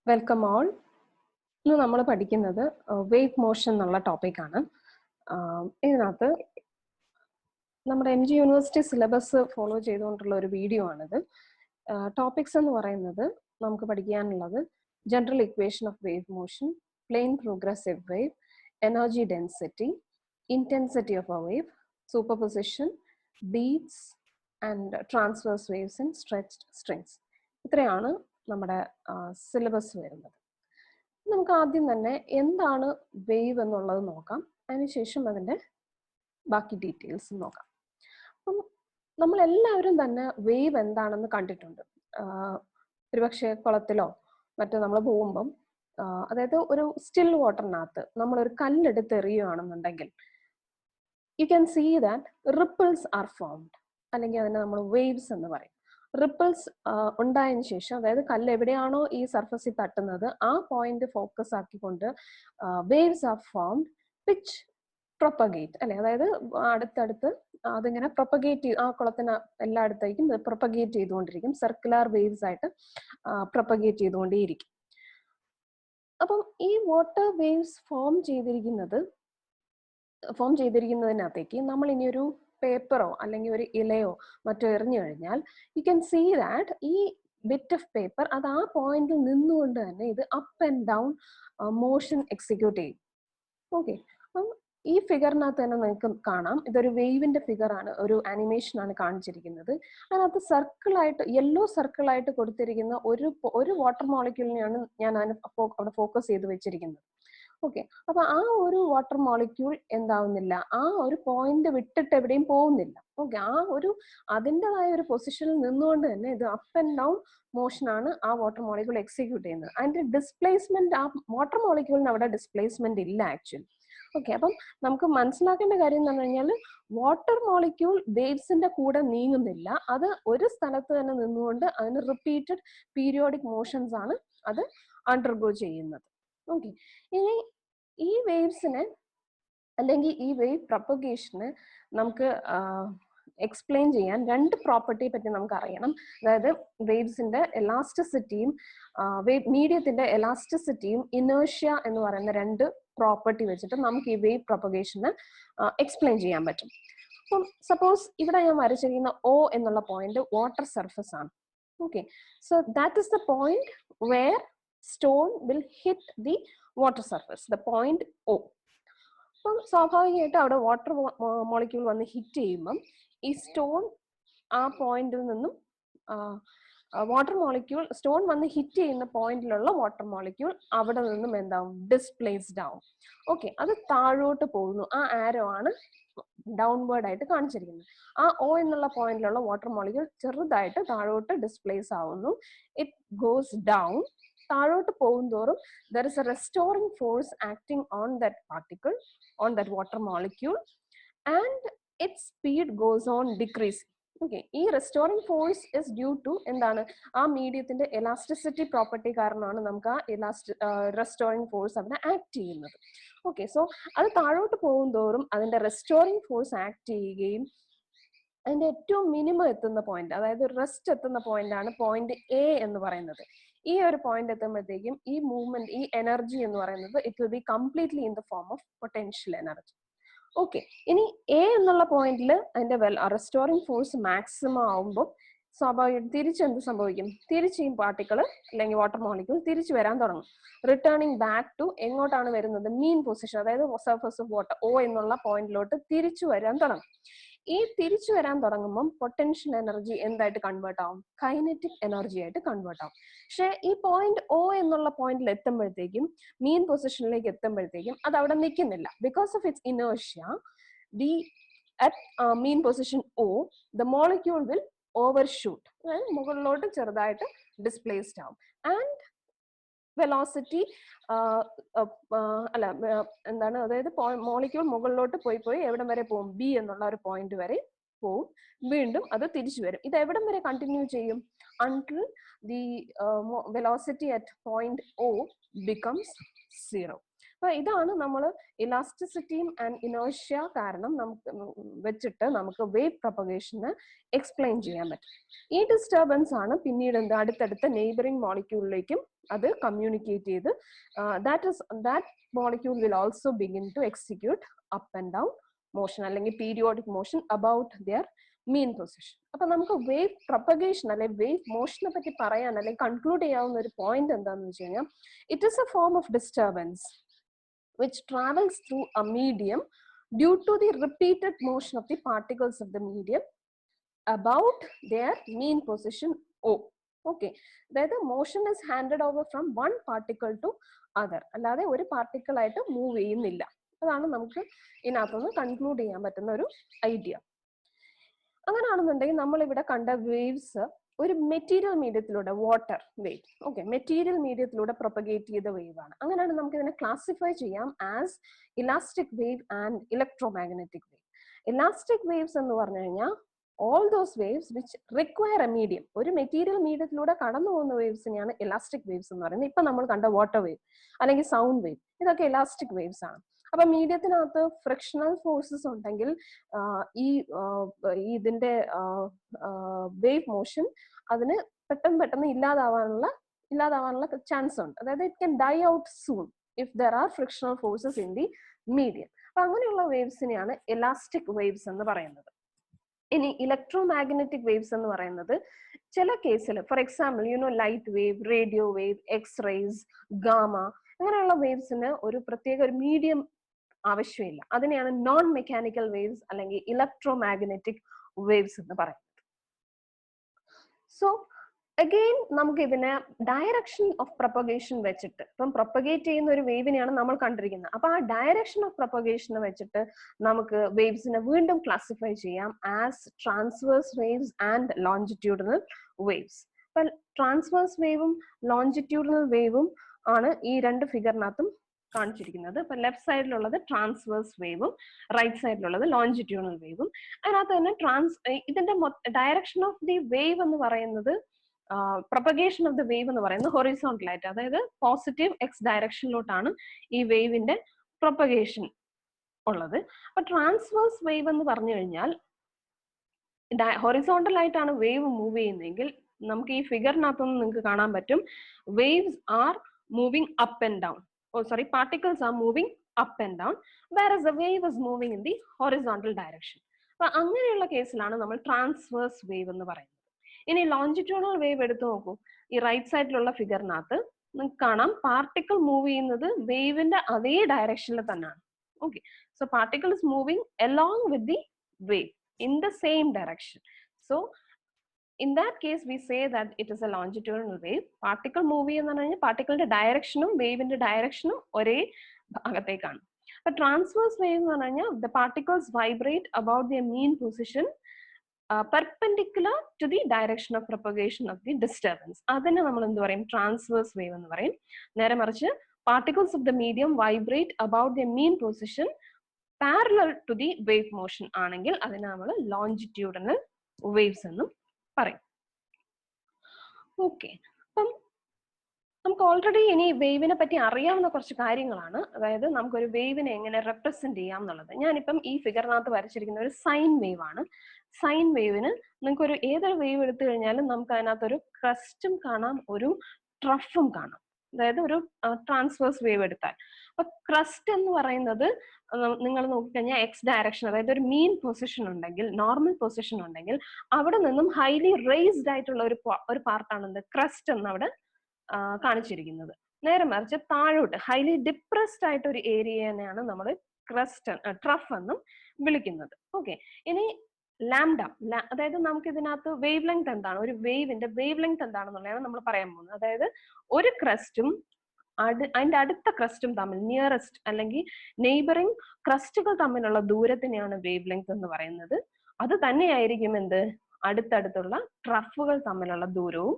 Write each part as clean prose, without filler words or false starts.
Welcome all. ഇന്ന് നമ്മൾ പഠിക്കുന്നത് വേവ് മോഷൻ എന്നുള്ള ടോപ്പിക്കാണ്. ഇതിനകത്ത് നമ്മുടെ MG യൂണിവേഴ്സിറ്റി സിലബസ് ഫോളോ ചെയ്തുകൊണ്ടുള്ള ഒരു വീഡിയോ ആണിത്. ടോപ്പിക്സ് എന്ന് പറയുന്നത് നമുക്ക് പഠിക്കാനുള്ളത് general equation of wave motion, plain progressive wave, energy density, intensity of a wave, superposition, beats and transverse waves in stretched strings. ഇത്രയാണ് നമ്മുടെ സിലബസ് വരുന്നത്. നമുക്ക് ആദ്യം തന്നെ എന്താണ് വേവ് എന്നുള്ളത് നോക്കാം, അതിനുശേഷം അതിൻ്റെ ബാക്കി ഡീറ്റെയിൽസ് നോക്കാം. അപ്പം നമ്മളെല്ലാവരും തന്നെ വേവ് എന്താണെന്ന് കണ്ടിട്ടുണ്ട്. ഒരുപക്ഷെ കുളത്തിലോ മറ്റോ നമ്മൾ പോകുമ്പം അതായത് ഒരു സ്റ്റിൽ വാട്ടറിനകത്ത് നമ്മളൊരു കല്ലെടുത്ത് എറിയുകയാണെന്നുണ്ടെങ്കിൽ you can see that ripples are formed, അല്ലെങ്കിൽ അതിനെ നമ്മൾ വേവ്സ് എന്ന് പറയും. റിപ്പിൾസ് ഉണ്ടായതിനു ശേഷം, അതായത് കല്ല് എവിടെയാണോ ഈ സർഫസിൽ തട്ടുന്നത് ആ പോയിന്റ് ഫോക്കസ് ആക്കിക്കൊണ്ട് waves are formed which propagate, അല്ലെ, അതായത് അടുത്തടുത്ത് അതിങ്ങനെ പ്രൊപ്പഗേറ്റ് ആ കുളത്തിന് എല്ലായിടത്തേക്കും പ്രൊപ്പഗേറ്റ് ചെയ്തുകൊണ്ടിരിക്കും. സർക്കുലർ വേവ്സ് ആയിട്ട് പ്രൊപ്പഗേറ്റ് ചെയ്തുകൊണ്ടേയിരിക്കും. അപ്പം ഈ വാട്ടർ വേവ്സ് ഫോം ചെയ്തിരിക്കുന്നതിനകത്തേക്ക് നമ്മൾ ഇനി ഒരു പേപ്പറോ അല്ലെങ്കിൽ ഒരു ഇലയോ മറ്റോ എറിഞ്ഞു കഴിഞ്ഞാൽ യു ക്യാൻ സീ ദാറ്റ് ഈ ബിറ്റ് ഓഫ് പേപ്പർ അത് ആ പോയിന്റിൽ നിന്നുകൊണ്ട് തന്നെ ഇത് up and down motion execute ചെയ്യും. ഓക്കെ, അപ്പം ഈ ഫിഗറിനകത്ത് തന്നെ നിങ്ങൾക്ക് കാണാം, ഇതൊരു വേവിന്റെ ഫിഗർ ആണ്, ഒരു ആനിമേഷൻ ആണ് കാണിച്ചിരിക്കുന്നത്. അതിനകത്ത് സർക്കിളായിട്ട് യെല്ലോ സർക്കിളായിട്ട് കൊടുത്തിരിക്കുന്ന ഒരു വാട്ടർ മോളിക്യൂളിനെയാണ് ഞാൻ അവിടെ ഫോക്കസ് ചെയ്ത് വെച്ചിരിക്കുന്നത്. ഓക്കെ, അപ്പൊ ആ ഒരു വാട്ടർ മോളിക്യൂൾ എന്താവുന്നില്ല, ആ ഒരു പോയിന്റ് വിട്ടിട്ട് എവിടെയും പോകുന്നില്ല. ഓക്കെ, ആ ഒരു അതിൻ്റെതായ ഒരു പൊസിഷനിൽ നിന്നുകൊണ്ട് തന്നെ ഇത് അപ്പ് ആൻഡ് ഡൗൺ മോഷൻ ആണ് ആ വാട്ടർ മോളിക്യൂൾ എക്സിക്യൂട്ട് ചെയ്യുന്നത്. അതിന്റെ ഡിസ്പ്ലേസ്മെന്റ്, ആ വാട്ടർ മോളിക്യൂളിന് അവിടെ ഡിസ്പ്ലേസ്മെന്റ് ഇല്ല ആക്ച്വലി. ഓക്കെ, അപ്പം നമുക്ക് മനസ്സിലാക്കേണ്ട കാര്യം എന്ന് പറഞ്ഞു കഴിഞ്ഞാൽ വാട്ടർ മോളിക്യൂൾ വേവ്സിന്റെ കൂടെ നീങ്ങുന്നില്ല, അത് ഒരു സ്ഥലത്ത് തന്നെ നിന്നുകൊണ്ട് അതിന് റിപ്പീറ്റഡ് പീരിയോഡിക് മോഷൻസ് ആണ് അത് അണ്ടർഗോ ചെയ്യുന്നത്. ഓക്കെ, ഇനി ഈ വേവ്സിന് അല്ലെങ്കിൽ ഈ വേവ് പ്രൊപ്പഗേഷന് നമുക്ക് എക്സ്പ്ലെയിൻ ചെയ്യാൻ രണ്ട് പ്രോപ്പർട്ടിയെ പറ്റി നമുക്ക് അറിയണം. അതായത് വേവ്സിന്റെ എലാസ്റ്റിസിറ്റിയും മീഡിയത്തിന്റെ എലാസ്റ്റിസിറ്റിയും ഇനേർഷ്യ എന്ന് പറയുന്ന രണ്ട് പ്രോപ്പർട്ടി വെച്ചിട്ട് നമുക്ക് ഈ വേവ് പ്രൊപ്പഗേഷന് എക്സ്പ്ലെയിൻ ചെയ്യാൻ പറ്റും. അപ്പം സപ്പോസ് ഇവിടെ ഞാൻ വരച്ചിരിക്കുന്ന O എന്നുള്ള പോയിന്റ് വാട്ടർ സർഫസ് ആണ്. Okay, so that is the point where stone will hit the water surface, the point O. അപ്പം സ്വാഭാവികമായിട്ട് അവിടെ വാട്ടർ മോളിക്യൂൾ വന്ന് ഹിറ്റ് ചെയ്യുമ്പം ഈ സ്റ്റോൺ ആ പോയിന്റിൽ നിന്നും വാട്ടർ മോളിക്യൂൾ സ്റ്റോൺ വന്ന് ഹിറ്റ് ചെയ്യുന്ന പോയിന്റിലുള്ള വാട്ടർ മോളിക്യൂൾ അവിടെ നിന്നും എന്താവും, ഡിസ്പ്ലേസ്ഡ് ആവും. ഓക്കെ, അത് താഴോട്ട് പോകുന്നു. ആ ആരോ ആണ് ഡൗൺവേർഡ് ആയിട്ട് കാണിച്ചിരിക്കുന്നത്. ആ O എന്നുള്ള പോയിന്റിലുള്ള വാട്ടർ മോളിക്യൂൾ ചെറുതായിട്ട് താഴോട്ട് ഡിസ്പ്ലേസ് ആവുന്നു. It goes down. താഴോട്ട് പോകുന്തോറും there is a restoring force acting on that particle, on that water molecule, and its speed goes on decreasing. Okay, ഈ restoring force is due to എന്താണ്, ആ മീഡിയത്തിന്റെ elasticity property കാരണമാണ് നമുക്ക് ആ restoring force അവിടെ ആക്ട് ചെയ്യുന്നത്. ഓക്കെ, സോ അത് താഴോട്ട് പോകുന്തോറും അതിന്റെ restoring force ആക്ട് ചെയ്യുകയും അതിന്റെ ഏറ്റവും മിനിമം എത്തുന്ന പോയിന്റ്, അതായത് റെസ്റ്റ് എത്തുന്ന പോയിന്റ് ആണ് പോയിന്റ് A എന്ന് പറയുന്നത്. ഈ ഒരു പോയിന്റ് എത്തുമ്പോഴത്തേക്കും ഈ മൂവ്മെന്റ്, ഈ എനർജി എന്ന് പറയുന്നത് it will be completely in the form of potential energy. Okay, ഇനി A എന്നുള്ള പോയിന്റിൽ അതിന്റെ റെസ്റ്റോറിംഗ് ഫോഴ്സ് മാക്സിമം ആവുമ്പോൾ സ്വാഭാവികം തിരിച്ചെന്ത് സംഭവിക്കും, തിരിച്ച് ഈ പാർട്ടിക്കിൾ അല്ലെങ്കിൽ വാട്ടർ മോളിക്യൂൾ തിരിച്ചു വരാൻ തുടങ്ങും. റിട്ടേണിങ് ബാക്ക് ടു എങ്ങോട്ടാണ് വരുന്നത്, മീൻ പൊസിഷൻ, അതായത് സർഫസ് ഓഫ് വാട്ടർ O എന്നുള്ള പോയിന്റിലോട്ട് തിരിച്ചു വരാൻ തുടങ്ങും. ഈ തിരിച്ചു വരാൻ തുടങ്ങുമ്പം പൊട്ടൻഷ്യൽ എനർജി എന്തായിട്ട് കൺവേർട്ട് ആവും, കൈനറ്റിക് എനർജി ആയിട്ട് കൺവേർട്ട് ആവും. പക്ഷെ ഈ പോയിന്റ് O എന്നുള്ള പോയിന്റിൽ എത്തുമ്പോഴത്തേക്കും, മീൻ പൊസിഷനിലേക്ക് എത്തുമ്പോഴത്തേക്കും അത് അവിടെ നിൽക്കുന്നില്ല. Because of its inertia, the at mean position O the molecule will overshoot, മുകളിലോട്ട് ചെറുതായിട്ട് ഡിസ്പ്ലേസ്ഡ് ആവും. ആൻഡ് വെലോസിറ്റി അല്ല എന്താണ്, അതായത് മോളിക്യൂൾ മുകളിലോട്ട് പോയി എവിടം വരെ പോകും, B എന്നുള്ള ഒരു പോയിന്റ് വരെ പോവും. വീണ്ടും അത് തിരിച്ചു വരും. ഇത് എവിടം വരെ കണ്ടിന്യൂ ചെയ്യും, until the velocity at point O becomes 0. അപ്പൊ ഇതാണ് നമ്മൾ ഇലാസ്റ്റിസിറ്റിയും ആൻഡ് ഇനേർഷ്യ കാരണം നമുക്ക് വെച്ചിട്ട് നമുക്ക് വേവ് പ്രൊപ്പഗേഷന് എക്സ്പ്ലെയിൻ ചെയ്യാൻ പറ്റും. ഈ ഡിസ്റ്റർബൻസ് ആണ് പിന്നീട് എന്ത് അടുത്തടുത്ത നെയ്ബറിംഗ് മോളിക്യൂളിലേക്കും അത് കമ്മ്യൂണിക്കേറ്റ് ചെയ്ത് that molecule will also begin to execute up and down motion അല്ലെങ്കിൽ periodic motion about their mean position. അപ്പൊ നമുക്ക് വേവ് പ്രൊപ്പഗേഷൻ അല്ലെങ്കിൽ വേവ് മോഷനെ പറ്റി പറയാൻ അല്ലെങ്കിൽ കൺക്ലൂഡ് ചെയ്യാവുന്ന ഒരു പോയിന്റ് എന്താണെന്ന് വെച്ച് കഴിഞ്ഞാൽ, it is A form of disturbance which travels through a medium due to the repeated motion of the particles of the medium about their mean position O. Okay, അതായത് motion is handed over from one particle to other. അല്ലാതെ ഒരു particle ആയിട്ട് move ചെയ്യുന്നില്ല. അതാണ് നമുക്ക് ഇതിനകത്തുനിന്ന് conclude ചെയ്യാൻ പറ്റുന്ന ഒരു ഐഡിയ. അങ്ങനെയാണെന്നുണ്ടെങ്കിൽ നമ്മൾ ഇവിടെ കണ്ട വേവ്സ് ഒരു മെറ്റീരിയൽ മീഡിയത്തിലൂടെ, വാട്ടർ വേവ്, ഓക്കെ, മെറ്റീരിയൽ മീഡിയത്തിലൂടെ പ്രൊപ്പഗേറ്റ് ചെയ്ത വേവ് ആണ്. അങ്ങനെയാണ് നമുക്ക് ഇതിനെ ക്ലാസിഫൈ ചെയ്യാം as elastic wave and electromagnetic wave. Elastic waves എന്ന് പറഞ്ഞു കഴിഞ്ഞാൽ all those waves which require a medium, ഒരു മെറ്റീരിയൽ മീഡിയത്തിലൂടെ കടന്നു പോകുന്ന വേവ്സിനെയാണ് ഇലാസ്റ്റിക് വേവ്സ് എന്ന് പറയുന്നത്. ഇപ്പൊ നമ്മൾ കണ്ട വാട്ടർ വേവ് അല്ലെങ്കിൽ സൗണ്ട് വേവ്, ഇതൊക്കെ ഇലാസ്റ്റിക് വേവ്സ് ആണ്. അപ്പൊ മീഡിയത്തിനകത്ത് ഫ്രിക്ഷണൽ ഫോഴ്സസ് ഉണ്ടെങ്കിൽ ഇതിന്റെ വേവ് മോഷൻ അതിന് പെട്ടെന്ന് ഇല്ലാതാവാനുള്ള ചാൻസ് ഉണ്ട്. അതായത് it can dye out soon if there are frictional forces in the medium. അപ്പൊ അങ്ങനെയുള്ള വേവ്സിനെയാണ് ഇലാസ്റ്റിക് വേവ്സ് എന്ന് പറയുന്നത്. ഇനി ഇലക്ട്രോമാഗ്നറ്റിക് വേവ്സ് എന്ന് പറയുന്നത് ചില കേസിൽ, for example light wave, radio wave, X-rays, gamma, അങ്ങനെയുള്ള വേവ്സിന് ഒരു പ്രത്യേക ഒരു മീഡിയം ആവശ്യമില്ല. അതിനെയാണ് നോൺ മെക്കാനിക്കൽ വേവ്സ് അല്ലെങ്കിൽ ഇലക്ട്രോമാഗ്നറ്റിക് വേവ്സ് എന്ന് പറയുന്നത്. സോ അഗെയിൻ നമുക്ക് ഇതിനെ ഡയറക്ഷൻ ഓഫ് പ്രൊപ്പഗേഷൻ വെച്ചിട്ട്, ഇപ്പം പ്രൊപ്പഗേറ്റ് ചെയ്യുന്ന ഒരു വേവിനെയാണ് നമ്മൾ കണ്ടിരിക്കുന്നത്. അപ്പൊ ആ ഡയറക്ഷൻ ഓഫ് പ്രൊപ്പഗേഷനെ വെച്ചിട്ട് നമുക്ക് വേവ്സിനെ വീണ്ടും ക്ലാസിഫൈ ചെയ്യാം as transverse waves and longitudinal waves. അപ്പൊ ട്രാൻസ്വേഴ്സ് വേവും ലോഞ്ചിറ്റ്യൂഡിനൽ വേവും ആണ് ഈ രണ്ട് ഫിഗറിനകത്തും കാണിച്ചിരിക്കുന്നത്. ഇപ്പൊ ലെഫ്റ്റ് സൈഡിലുള്ളത് ട്രാൻസ്വേഴ്സ് വേവും റൈറ്റ് സൈഡിലുള്ളത് ലോഞ്ചിറ്റ്യൂഡിനൽ വേവും. അതിനകത്ത് തന്നെ ഇതിന്റെ ഡയറക്ഷൻ ഓഫ് ദി വേവ് എന്ന് പറയുന്നത്, പ്രൊപ്പഗേഷൻ ഓഫ് ദ വേവ് എന്ന് പറയുന്നത് ഹൊറിസോണ്ടൽ ആയിട്ട്, അതായത് പോസിറ്റീവ് എക്സ് ഡയറക്ഷനിലോട്ടാണ് ഈ വേവിന്റെ പ്രൊപ്പഗേഷൻ ഉള്ളത്. അപ്പൊ ട്രാൻസ്വേഴ്സ് വേവ് എന്ന് പറഞ്ഞു കഴിഞ്ഞാൽ ഹൊറിസോണ്ടൽ ആയിട്ടാണ് വേവ് മൂവ് ചെയ്യുന്നതെങ്കിൽ നമുക്ക് ഈ ഫിഗറിനകത്തൊന്നും നിങ്ങൾക്ക് കാണാൻ പറ്റും, waves are moving up and down. particles are moving up and down, whereas the wave is moving in the horizontal direction. അപ്പൊ അങ്ങനെയുള്ള കേസിലാണ് നമ്മൾ ട്രാൻസ്വേഴ്സ് വേവ് എന്ന് പറയുന്നത്. ഇനി ലോഞ്ചിറ്റ്യൂണൽ വേവ് എടുത്തു നോക്കൂ. ഈ റൈറ്റ് സൈഡിലുള്ള ഫിഗറിനകത്ത് നിങ്ങൾക്ക് കാണാം പാർട്ടിക്കിൾ മൂവ് ചെയ്യുന്നത് വേവിന്റെ അതേ ഡയറക്ഷനിൽ തന്നെയാണ്. Okay, so particle is moving along with the wave in the same direction. So in that case we say that it is a longitudinal wave. Particle move ചെയ്യുന്ന പറഞ്ഞാൽ പാർട്ടിക്കിളിന്റെ ഡയറക്ഷനും വേവിന്റെ ഡയറക്ഷനും ഒരേ ഭാഗത്തേക്കാണ്. അപ്പൊ ട്രാൻസ്വേഴ്സ് വേവ് എന്ന് പറഞ്ഞാൽ the particles vibrate about their mean position perpendicular to the direction of propagation of the disturbance. അതിനെ നമ്മൾ എന്ത് പറയും? ട്രാൻസ്വേഴ്സ് വേവ് എന്ന് പറയും. നേരെ മറിച്ച് particles of the medium vibrate about their mean position parallel to the wave motion ആണെങ്കിൽ അതിനെ നമ്മൾ longitudinal waves എന്നും പറയും. ഓക്കെ, അപ്പം നമുക്ക് ഓൾറെഡി ഇനി വേവിനെ പറ്റി അറിയാവുന്ന കുറച്ച് കാര്യങ്ങളാണ്. അതായത് നമുക്കൊരു വേവിനെ എങ്ങനെ റെപ്രസെന്റ് ചെയ്യാം എന്നുള്ളത്. ഞാനിപ്പം ഈ ഫിഗറിനകത്ത് വരച്ചിരിക്കുന്ന ഒരു സൈൻ വേവ് ആണ്. സൈൻ വേവിന് നിങ്ങൾക്ക് ഒരു ഏതൊരു വേവ് എടുത്തു കഴിഞ്ഞാലും നമുക്ക് അതിനകത്തൊരു ക്രസ്റ്റും കാണാം, ഒരു ട്രഫും കാണാം. അതായത് ഒരു ട്രാൻസ്വേഴ്സ് വേവ് എടുത്താൽ, അപ്പൊ ക്രസ്റ്റ് എന്ന് പറയുന്നത് നിങ്ങൾ നോക്കിക്കഴിഞ്ഞാൽ എക്സ് ഡയറക്ഷൻ, അതായത് ഒരു മീൻ പൊസിഷൻ ഉണ്ടെങ്കിൽ, നോർമൽ പൊസിഷൻ ഉണ്ടെങ്കിൽ അവിടെ നിന്നും ഹൈലി റേസ്ഡ് ആയിട്ടുള്ള ഒരു പാർട്ടാണ് എന്ത് ക്രസ്റ്റ് എന്ന് അവിടെ കാണിച്ചിരിക്കുന്നത്. നേരെ മറിച്ച് താഴോട്ട് ഹൈലി ഡിപ്രസ്ഡ് ആയിട്ട് ഒരു ഏരിയനെയാണ് നമ്മൾ ക്രസ്റ്റ് ട്രഫ് എന്നും വിളിക്കുന്നത്. ഓക്കെ, ഇനി ലാംഡ, അതായത് നമുക്ക് ഇതിനകത്ത് വേവ് ലെങ്ത് എന്താണ്, ഒരു വേവിന്റെ വേവ് ലെങ്ത് എന്താണെന്നുള്ളതാണ് നമ്മൾ പറയാൻ പോകുന്നത്. അതായത് ഒരു ക്രസ്റ്റും അതിന്റെ അടുത്ത ക്രസ്റ്റും തമ്മിൽ, നിയറസ്റ്റ് അല്ലെങ്കിൽ നെയ്ബറിംഗ് ക്രസ്റ്റുകൾ തമ്മിലുള്ള ദൂരത്തിനെയാണ് വേവ് ലെങ്ത് എന്ന് പറയുന്നത്. അത് തന്നെയായിരിക്കും എന്ത് അടുത്തടുത്തുള്ള ട്രഫുകൾ തമ്മിലുള്ള ദൂരവും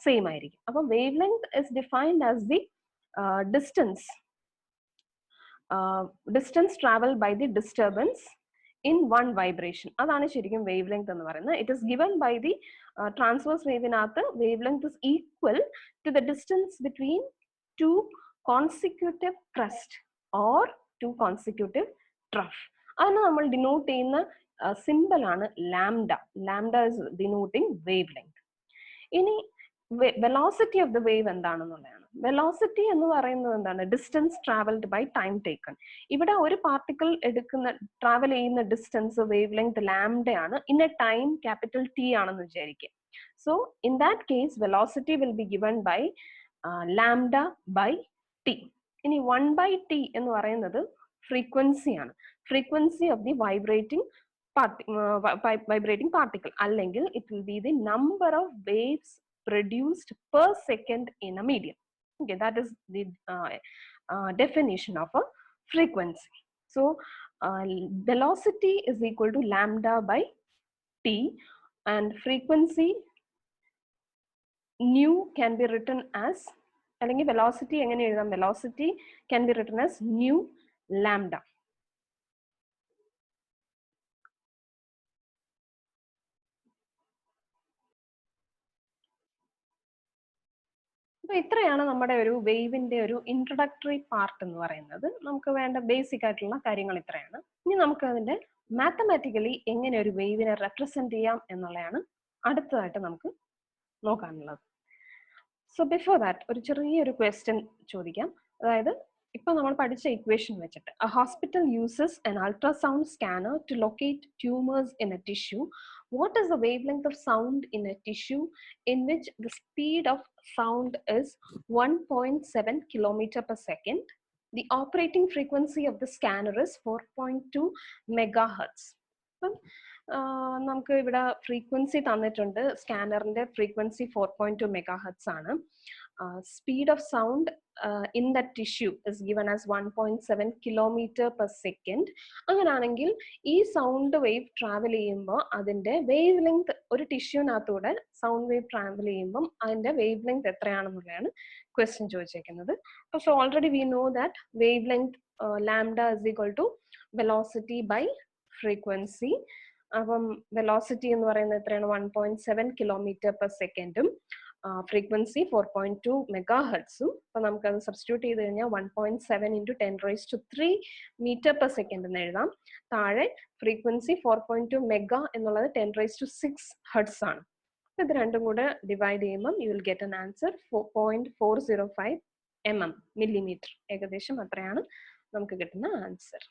സെയിം ആയിരിക്കും. അപ്പൊ wavelength is defined as the distance travel by the disturbance in one vibration. അതാണ് ശരിക്കും വേവ് ലെങ്ത് എന്ന് പറയുന്നത്. It is given by the transverse വേവിനകത്ത് wavelength is equal to the distance between two consecutive crest or 2 consecutive trough. അതിന് നമ്മൾ denote ചെയ്യുന്ന simple ആണ് lambda. Lambda is denoting wavelength. ഇനി വെലോസിറ്റി ഓഫ് ദ വേവ് എന്താണെന്നുള്ളതാണ്. Velocity എന്ന് പറയുന്നത് എന്താണ്? Distance travelled by time taken. ഇവിടെ ഒരു പാർട്ടിക്കിൾ ട്രാവൽ ചെയ്യുന്ന ഡിസ്റ്റൻസ് വേവ് ലെങ്ത് ലാംഡയാണ്. In a time capital T ആണെന്ന് വിചാരിക്കുക. So in that case velocity will be given by lambda by T. ഇനി 1/t എന്ന് പറയുന്നത് ഫ്രീക്വൻസി ആണ്. Frequency of the vibrating particle, അല്ലെങ്കിൽ it will be the number of waves produced per second in a medium. Okay, that is the definition of a frequency. So velocity is equal to lambda by t, and frequency nu can be written as, അല്ലെങ്കിൽ velocity എങ്ങനെ എഴുതാം? Velocity can be written as nu lambda. അപ്പൊ ഇത്രയാണ് നമ്മുടെ ഒരു വേവിന്റെ ഒരു introductory part എന്ന് പറയുന്നത്. നമുക്ക് വേണ്ട ബേസിക് ആയിട്ടുള്ള കാര്യങ്ങൾ ഇത്രയാണ്. ഇനി നമുക്ക് അതിന്റെ മാത്തമാറ്റിക്കലി എങ്ങനെ ഒരു വേവിനെ റെപ്രസെന്റ് ചെയ്യാം എന്നുള്ളതാണ് അടുത്തതായിട്ട് നമുക്ക് നോക്കാനുള്ളത്. സോ ബിഫോർ ദാറ്റ് ഒരു ചെറിയൊരു ക്വസ്റ്റ്യൻ ചോദിക്കാം. അതായത് ഇപ്പൊ നമ്മൾ പഠിച്ച ഇക്വേഷൻ വെച്ചിട്ട് a hospital uses an ultrasound scanner to locate tumors in a tissue. What is the wavelength of sound in a tissue in which the speed of sound is 1.7 kilometer per second? The operating frequency of the scanner is 4.2 megahertz. നമുക്ക് ഇവിടെ frequency തന്നിട്ടുണ്ട്. സ്കാനറിന്റെ frequency 4.2 megahertz ആണ്. Speed of sound in the tissue is given as 1.7 kilometre per second. അങ്ങനെയാണെങ്കിൽ ഈ sound wave travel ചെയ്യുമ്പോൾ അതിന്റെ wave length, ഒരു ടിഷ്യൂനകത്തൂടെ sound wave travel ചെയ്യുമ്പോൾ അതിന്റെ വേവ് ലെങ്ത് എത്രയാണെന്നുള്ളതാണ് ക്വസ്റ്റ്യൻ ചോദിച്ചേക്കുന്നത്. So already we know that wavelength lambda is equal to velocity by frequency. അപ്പം വെലോസിറ്റി എന്ന് പറയുന്നത് എത്രയാണ്? 1.7 കിലോമീറ്റർ പെർ സെക്കൻഡും ഫ്രീക്വൻസി 4.2 മെഗാഹെർട്സും. അപ്പൊ നമുക്കത് സബ്സ്റ്റിറ്റ്യൂട്ട് ചെയ്ത് കഴിഞ്ഞാൽ 1.7 into 10⁻³ മീറ്റർ പെർ സെക്കൻഡ് എന്ന് എഴുതാം. താഴെ ഫ്രീക്വൻസി 4.2 മെഗാ എന്നുള്ളത് 10⁻6 ഹെർട്സ് ആണ്. ഇത് രണ്ടും കൂടെ ഡിവൈഡ് ചെയ്യുമ്പോൾ you will get an answer 4.405 mm, millimetre. ഏകദേശം അത്രയാണ് നമുക്ക് കിട്ടുന്ന ആൻസർ.